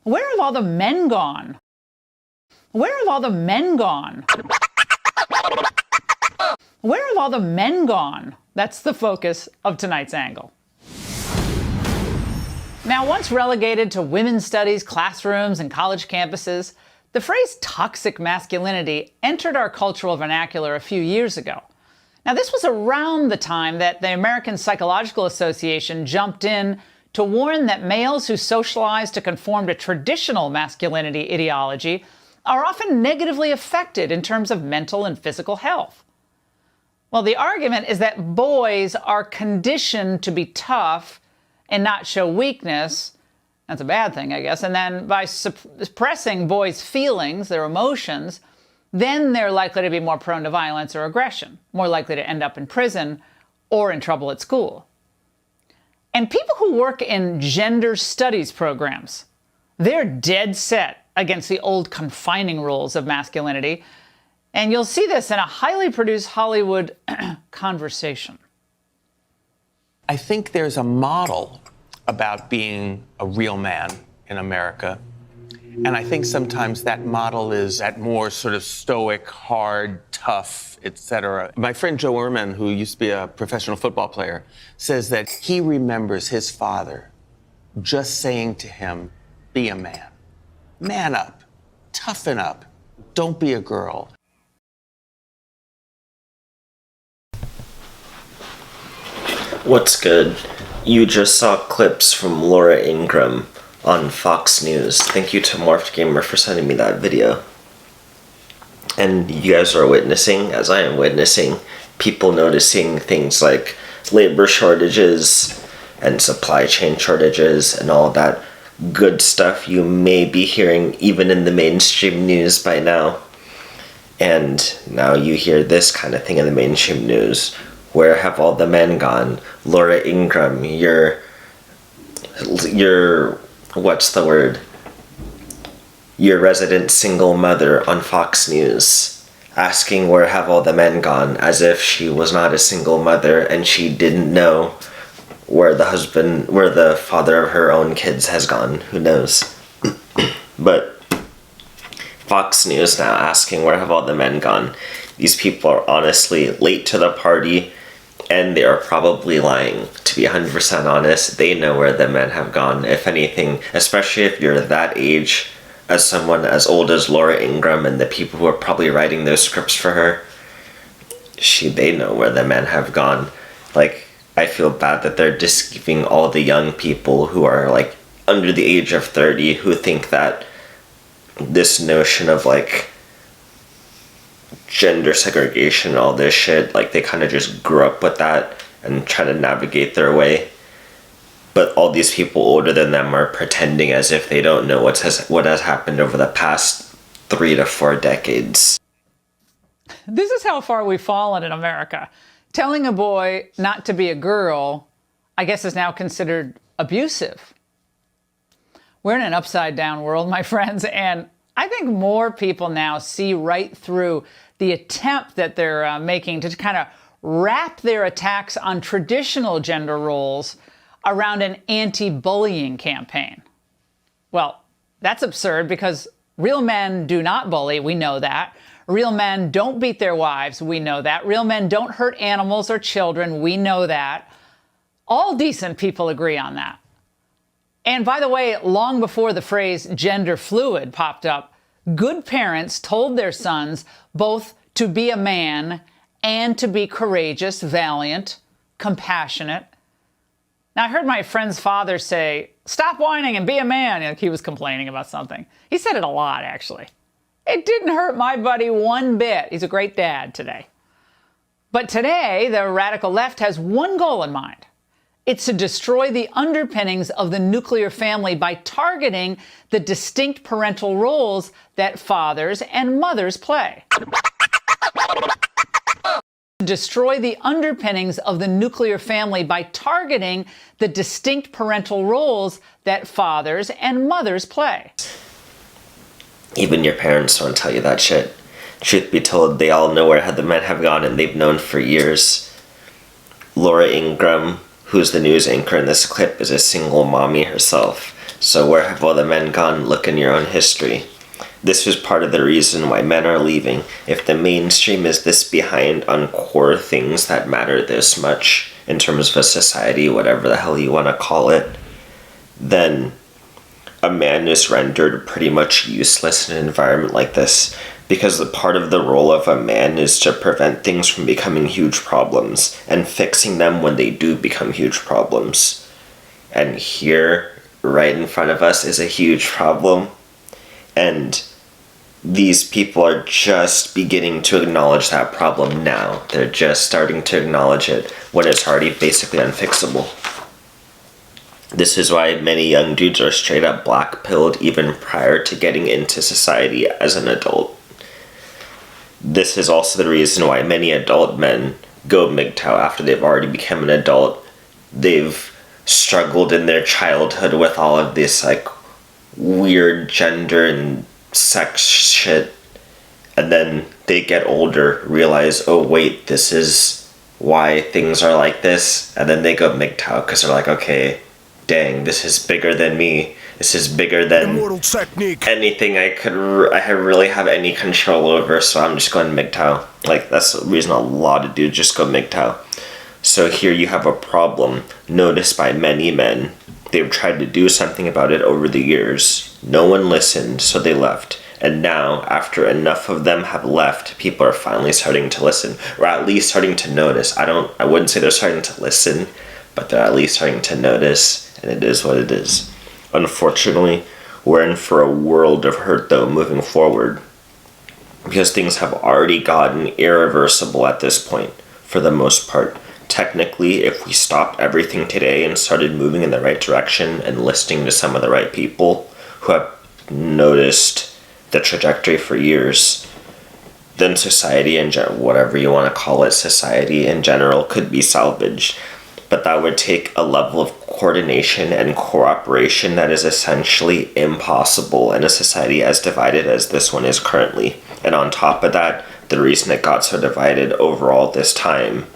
Where have all the men gone? Where have all the men gone? Where have all the men gone? That's the focus of tonight's angle. Now, once relegated to women's studies classrooms and college campuses, the phrase toxic masculinity entered our cultural vernacular a few years ago. Now, this was around the time that the American Psychological Association jumped in to warn that males who socialize to conform to traditional masculinity ideology are often negatively affected in terms of mental and physical health. Well, the argument is that boys are conditioned to be tough and not show weakness. That's a bad thing, I guess. And then by suppressing boys' feelings, their emotions, then they're likely to be more prone to violence or aggression, more likely to end up in prison or in trouble at school. And people who work in gender studies programs, they're dead set against the old confining rules of masculinity. And you'll see this in a highly produced Hollywood conversation. I think there's a model about being a real man in America. And I think sometimes that model is that more sort of stoic, hard, tough, etc. My friend Joe Ehrman, who used to be a professional football player, says that he remembers his father just saying to him, be a man. Man up. Toughen up. Don't be a girl. What's good? You just saw clips from Laura Ingraham on Fox News. Thank you to Morphed Gamer for sending me that video. And you guys are witnessing, as I am witnessing, people noticing things like labor shortages and supply chain shortages and all that good stuff you may be hearing even in the mainstream news by now. And now you hear this kind of thing in the mainstream news. Where have all the men gone? Laura Ingraham, your what's the word? Your resident single mother on Fox News, asking where have all the men gone, as if she was not a single mother and she didn't know where the father of her own kids has gone. Who knows? But Fox News now asking where have all the men gone. These people are honestly late to the party, and they are probably lying. To be 100% honest, they know where the men have gone. If anything, especially if you're that age, as someone as old as Laura Ingraham and the people who are probably writing those scripts for her, they know where the men have gone. Like, I feel bad that they're deceiving all the young people who are, like, under the age of 30 who think that this notion of, like, gender segregation and all this shit, like, they kind of just grew up with that and try to navigate their way. But all these people older than them are pretending as if they don't know what has happened over the past 3 to 4 decades. This is how far we've fallen in America. Telling a boy not to be a girl, I guess, is now considered abusive. We're in an upside-down world, my friends, and I think more people now see right through the attempt that they're making to kind of wrap their attacks on traditional gender roles around an anti-bullying campaign. Well, that's absurd because real men do not bully, we know that. Real men don't beat their wives, we know that. Real men don't hurt animals or children, we know that. All decent people agree on that. And by the way, long before the phrase gender fluid popped up, good parents told their sons both to be a man and to be courageous, valiant, compassionate. Now, I heard my friend's father say, stop whining and be a man. Like he was complaining about something. He said it a lot, actually. It didn't hurt my buddy one bit. He's a great dad today. But today, the radical left has one goal in mind. It's to destroy the underpinnings of the nuclear family by targeting the distinct parental roles that fathers and mothers play. Destroy the underpinnings of the nuclear family by targeting the distinct parental roles that fathers and mothers play. Even your parents don't tell you that shit. Truth be told, they all know where the men have gone, and they've known for years. Laura Ingraham, who's the news anchor in this clip, is a single mommy herself. So where have all the men gone? Look in your own history. This was part of the reason why men are leaving. If the mainstream is this behind on core things that matter this much in terms of a society, whatever the hell you want to call it, then a man is rendered pretty much useless in an environment like this, because the part of the role of a man is to prevent things from becoming huge problems and fixing them when they do become huge problems. And here, right in front of us, is a huge problem, and these people are just beginning to acknowledge that problem now. They're just starting to acknowledge it when it's already basically unfixable. This is why many young dudes are straight up black-pilled even prior to getting into society as an adult. This is also the reason why many adult men go MGTOW after they've already become an adult. They've struggled in their childhood with all of this like weird gender and sex shit, and then they get older, realize, oh wait, this is why things are like this, and then they go MGTOW because they're like, okay, dang, this is bigger than me. This is bigger than anything I really have any control over, so I'm just going MGTOW. Like, that's the reason a lot of dudes just go MGTOW. So here you have a problem noticed by many men. They've tried to do something about it over the years. No one listened, so they left. And now, after enough of them have left, people are finally starting to listen, or at least starting to notice. I wouldn't say they're starting to listen, but they're at least starting to notice, and it is what it is. Unfortunately, we're in for a world of hurt, though, moving forward, because things have already gotten irreversible at this point, for the most part. Technically, if we stopped everything today and started moving in the right direction and listening to some of the right people who have noticed the trajectory for years, then society in whatever you want to call it, society in general could be salvaged. But that would take a level of coordination and cooperation that is essentially impossible in a society as divided as this one is currently. And on top of that, the reason it got so divided overall this time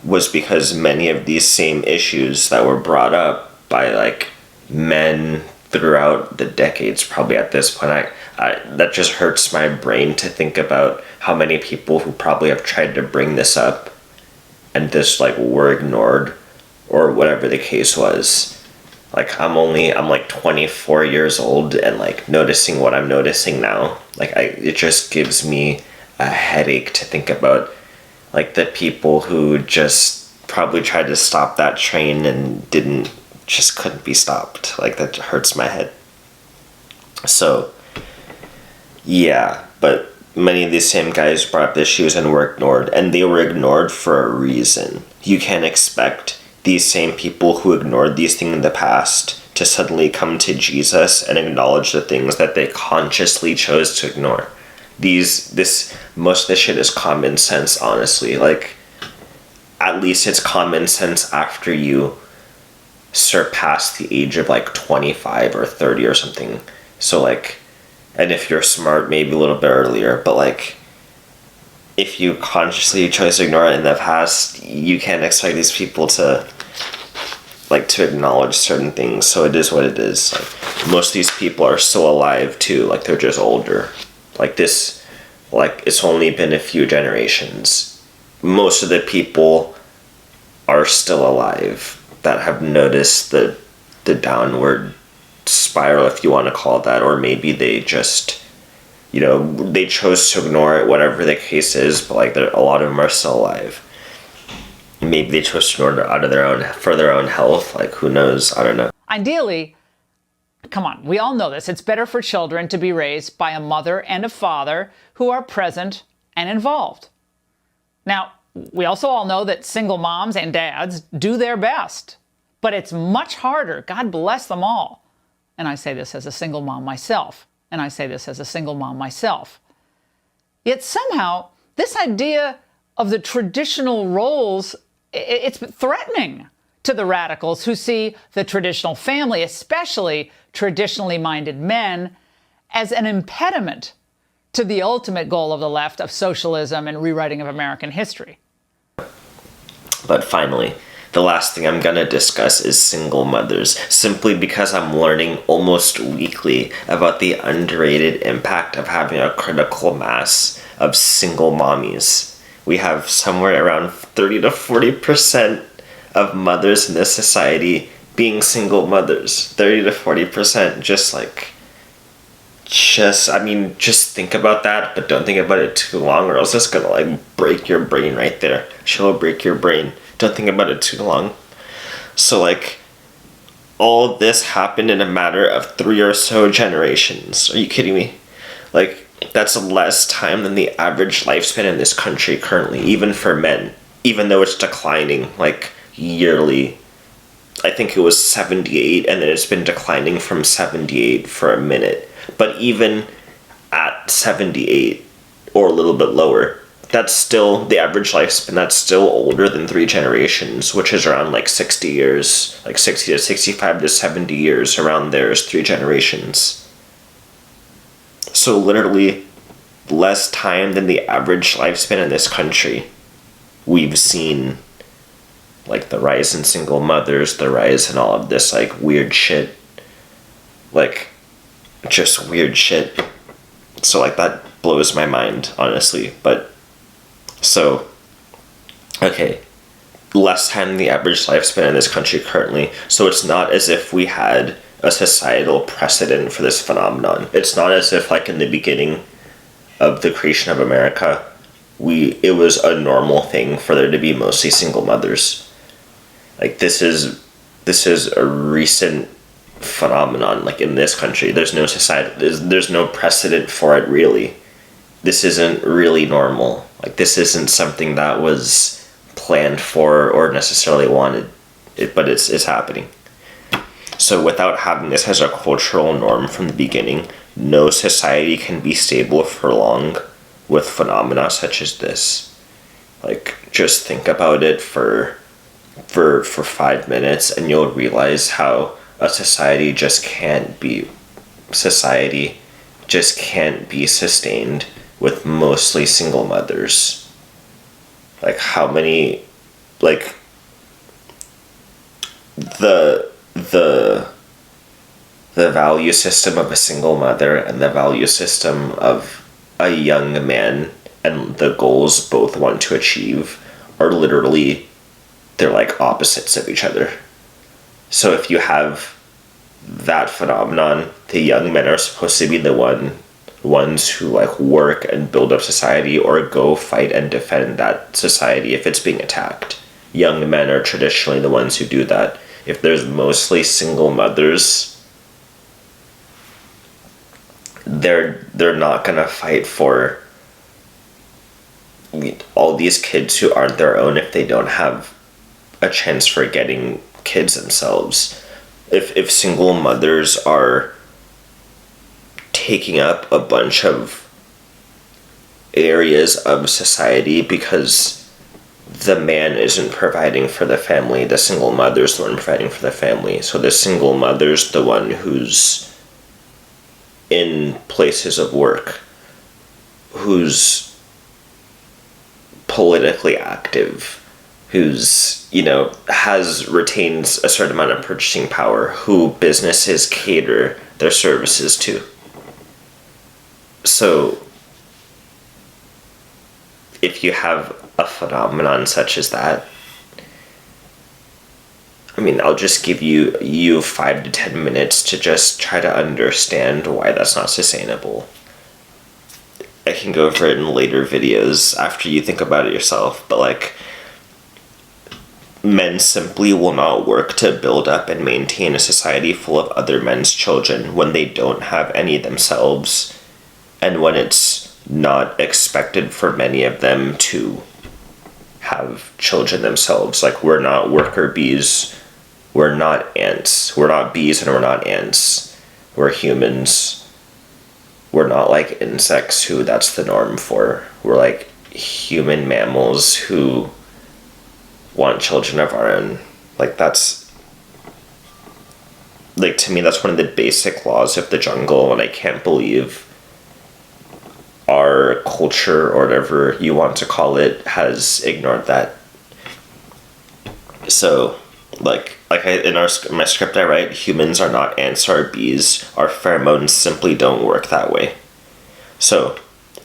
was because many of these same issues that were brought up by like men throughout the decades, probably at this point, that just hurts my brain to think about how many people who probably have tried to bring this up and just like were ignored or whatever the case was. Like I'm like 24 years old, and like noticing what I'm noticing now, like it just gives me a headache to think about like the people who just probably tried to stop that train and couldn't be stopped. Like that hurts my head. So yeah, but many of these same guys brought up issues and were ignored, and they were ignored for a reason. You can't expect these same people who ignored these things in the past to suddenly come to Jesus and acknowledge the things that they consciously chose to ignore. Most of this shit is common sense, honestly. Like, at least it's common sense after you surpass the age of like 25 or 30 or something. So like, and if you're smart, maybe a little bit earlier, but like, if you consciously chose to ignore it in the past, you can't expect these people to acknowledge certain things. So it is what it is. Like, most of these people are still alive too. Like, they're just older. Like this, like it's only been a few generations. Most of the people are still alive that have noticed the downward spiral, if you want to call it that, or maybe they just, they chose to ignore it, whatever the case is, but like a lot of them are still alive. Maybe they chose to ignore it for their own health, like who knows, I don't know. Ideally, come on, we all know this, it's better for children to be raised by a mother and a father who are present and involved. Now, we also all know that single moms and dads do their best, but it's much harder, God bless them all. And I say this as a single mom myself. Yet somehow, this idea of the traditional roles, it's threatening to the radicals who see the traditional family, especially traditionally minded men, as an impediment to the ultimate goal of the left of socialism and rewriting of American history. But finally, the last thing I'm gonna discuss is single mothers, simply because I'm learning almost weekly about the underrated impact of having a critical mass of single mommies. We have somewhere around 30 to 40% of mothers in this society being single mothers. 30 to 40%, just think about that, but don't think about it too long, or else it's gonna break your brain right there. She'll break your brain. Don't think about it too long. So all this happened in a matter of 3 or so generations. Are you kidding me? That's less time than the average lifespan in this country currently, even for men, even though it's declining yearly. I think it was 78, and then it's been declining from 78 for a minute. But even at 78, or a little bit lower, that's still the average lifespan. That's still older than 3 generations, which is around 60 years, 60 to 65 to 70 years. Around there is 3 generations. So literally less time than the average lifespan in this country. We've seen the rise in single mothers, the rise in all of this weird shit. Just weird shit. So that blows my mind, honestly. But so okay, less time than the average lifespan in this country currently. So it's not as if we had a societal precedent for this phenomenon. It's not as if in the beginning of the creation of America, it was a normal thing for there to be mostly single mothers. This is a recent phenomenon in this country. There's no society, there's no precedent for it, really. This isn't really normal. This isn't something that was planned for or necessarily wanted, but it's happening. So without having this as a cultural norm from the beginning, no society can be stable for long with phenomena such as this. Just think about it for 5 minutes, and you'll realize how a society just can't be sustained with mostly single mothers. How many the value system of a single mother and the value system of a young man, and the goals both want to achieve, are literally, they're opposites of each other. So if you have that phenomenon, the young men are supposed to be the ones who work and build up society, or go fight and defend that society if it's being attacked. Young men are traditionally the ones who do that. If there's mostly single mothers, they're not gonna fight for all these kids who aren't their own if they don't have a chance for getting kids themselves. If single mothers are taking up a bunch of areas of society because the man isn't providing for the family, the single mother's the one providing for the family. So the single mother's the one who's in places of work, who's politically active, who's, retains a certain amount of purchasing power, who businesses cater their services to. So if you have a phenomenon such as that, I'll just give you 5 to 10 minutes to just try to understand why that's not sustainable. I can go over it in later videos after you think about it yourself, but men simply will not work to build up and maintain a society full of other men's children when they don't have any themselves, and when it's not expected for many of them to have children themselves. We're not worker bees, we're not ants, we're not bees, and we're not ants. We're humans. We're not insects who that's the norm for. We're human mammals who want children of our own. That's to me, that's one of the basic laws of the jungle, and I can't believe our culture, or whatever you want to call it, has ignored that. So, in my script I write, humans are not ants or bees. Our pheromones simply don't work that way. So,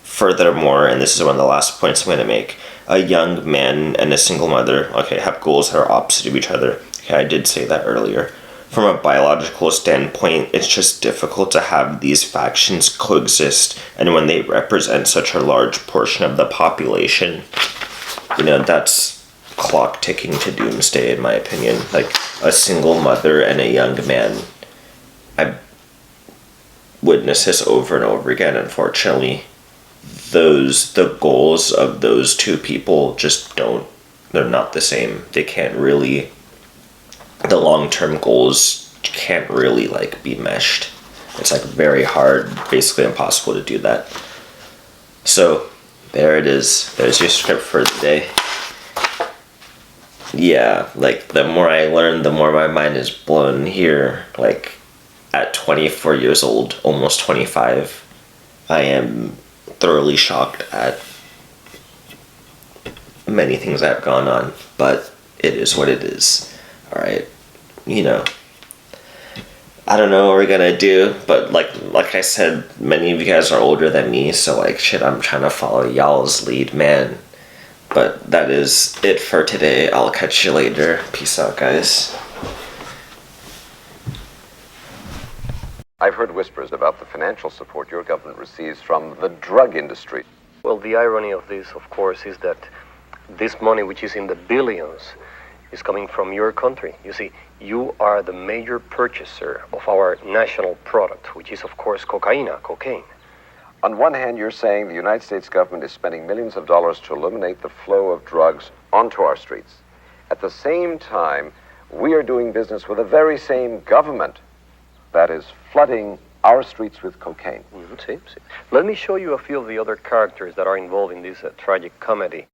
furthermore, and this is one of the last points I'm going to make, a young man and a single mother, have goals that are opposite of each other. Okay, I did say that earlier. From a biological standpoint, it's just difficult to have these factions coexist, and when they represent such a large portion of the population, that's clock ticking to doomsday, in my opinion. Like, a single mother and a young man, I witness this over and over again, unfortunately. The goals of those two people just they're not the same. They can't really, the long-term goals can't really be meshed. It's very hard, basically impossible to do that. So there it is. There's your script for the day. Yeah, the more I learn, the more my mind is blown here. At 24 years old, almost 25, I am thoroughly shocked at many things that have gone on, but it is what it is. Alright, I don't know what we're gonna do, but like I said, many of you guys are older than me, so I'm trying to follow y'all's lead, man. But that is it for today. I'll catch you later. Peace out, guys. I've heard whispers about the financial support your government receives from the drug industry. Well, the irony of this, of course, is that this money, which is in the billions, is coming from your country. You see, you are the major purchaser of our national product, which is, of course, cocaine. On one hand, you're saying the United States government is spending millions of dollars to eliminate the flow of drugs onto our streets. At the same time, we are doing business with the very same government that is flooding our streets with cocaine. See. Let me show you a few of the other characters that are involved in this tragic comedy.